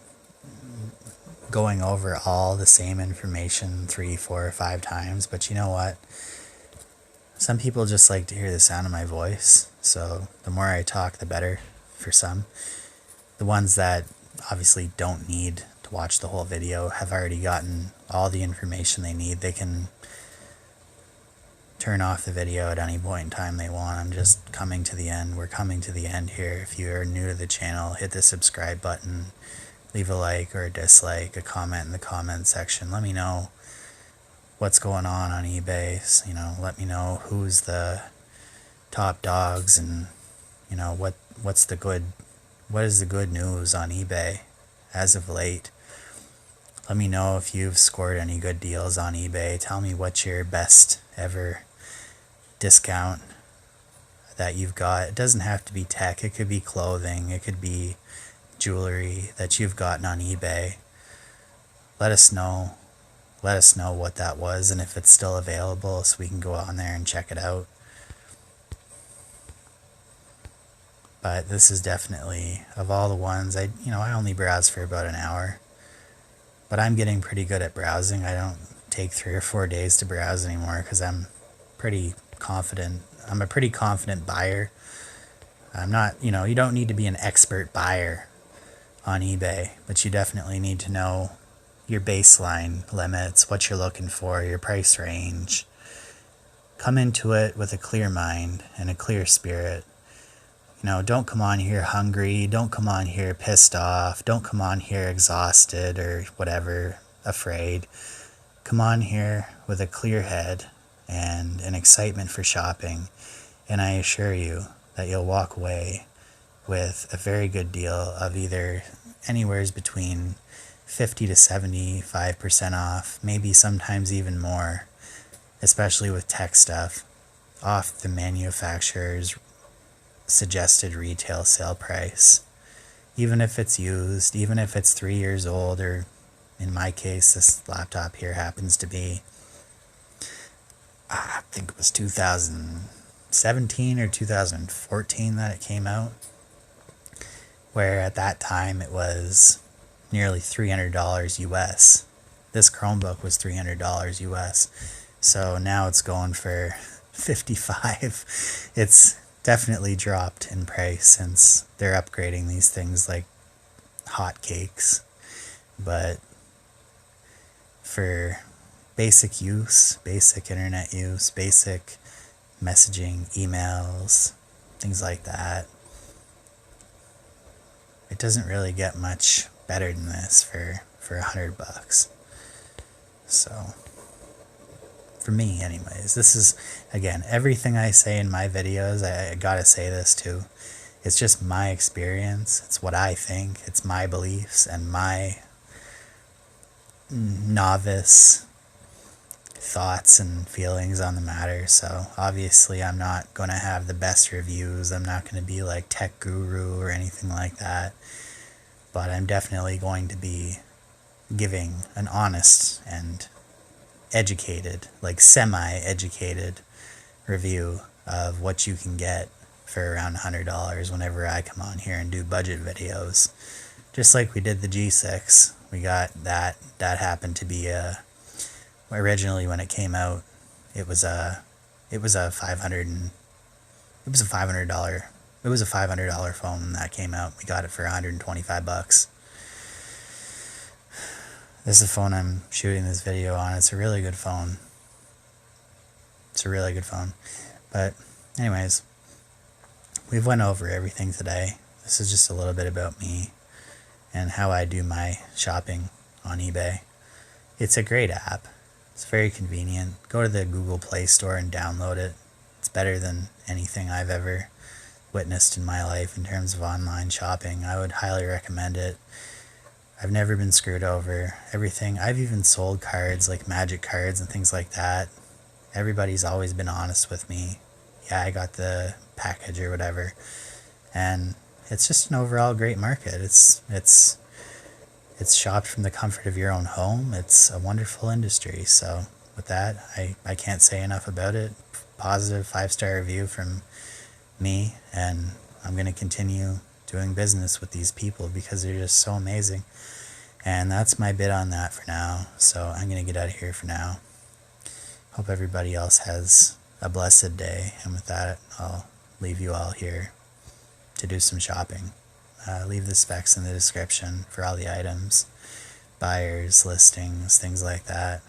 going over all the same information 3, 4, or 5 times, but you know what? Some people just like to hear the sound of my voice, so the more I talk, the better for some. The ones that obviously don't need to watch the whole video have already gotten all the information they need. They can turn off the video at any point in time they want. I'm just coming to the end. We're coming to the end here. If you are new to the channel, hit the subscribe button. leave a like or a dislike, a comment in the comment section. Let me know what's going on eBay. You know, let me know who's the top dogs, and you know what is the good news on eBay as of late. Let me know if you've scored any good deals on eBay. Tell me what's your best ever discount that you've got. It doesn't have to be tech. It could be clothing. It could be jewelry that you've gotten on eBay. Let us know. Let us know what that was and if it's still available so we can go on there and check it out. But this is definitely, of all the ones, I only browse for about an hour. But I'm getting pretty good at browsing. I don't take 3 or 4 days to browse anymore because I'm pretty confident. I'm a pretty confident buyer. I'm not, you don't need to be an expert buyer on eBay, but you definitely need to know your baseline limits, what you're looking for, your price range. Come into it with a clear mind and a clear spirit. Don't come on here hungry, don't come on here pissed off, don't come on here exhausted or whatever, afraid. Come on here with a clear head and an excitement for shopping, and I assure you that you'll walk away with a very good deal of either anywhere between 50 to 75% off, maybe sometimes even more, especially with tech stuff, off the manufacturer's suggested retail sale price. Even if it's used, even if it's 3 years old, or in my case, this laptop here happens to be, I think it was 2017 or 2014 that it came out, where at that time it was nearly $300 US. This Chromebook was $300 US. So now it's going for 55. It's definitely dropped in price since they're upgrading these things like hotcakes. But for basic use, basic internet use, basic messaging, emails, things like that, it doesn't really get much better than this for $100. So for me anyways, this is, again, everything I say in my videos, I gotta say this too, it's just my experience, it's what I think, it's my beliefs and my novice thoughts and feelings on the matter. So obviously I'm not going to have the best reviews, I'm not going to be like tech guru or anything like that, but I'm definitely going to be giving an honest and educated, like semi-educated review of what you can get for around $100 whenever I come on here and do budget videos. Just like we did the G6, we got that happened to be originally when it came out, it was a $500 phone when that came out. We got it for $125. This is the phone I'm shooting this video on. It's a really good phone. It's a really good phone. But anyways, we've went over everything today. This is just a little bit about me and how I do my shopping on eBay. It's a great app. It's very convenient. Go to the Google Play Store and download it. It's better than anything I've ever witnessed in my life in terms of online shopping. I would highly recommend it. I've never been screwed over. Everything, I've even sold cards, like magic cards and things like that. Everybody's always been honest with me. Yeah, I got the package or whatever. And it's just an overall great market. It's shopped from the comfort of your own home. It's a wonderful industry. So with that, I can't say enough about it. Positive 5-star review from me, and I'm going to continue doing business with these people because they're just so amazing. And that's my bit on that for now. So I'm going to get out of here for now. Hope everybody else has a blessed day. And with that, I'll leave you all here to do some shopping. Leave the specs in the description for all the items, buyers, listings, things like that.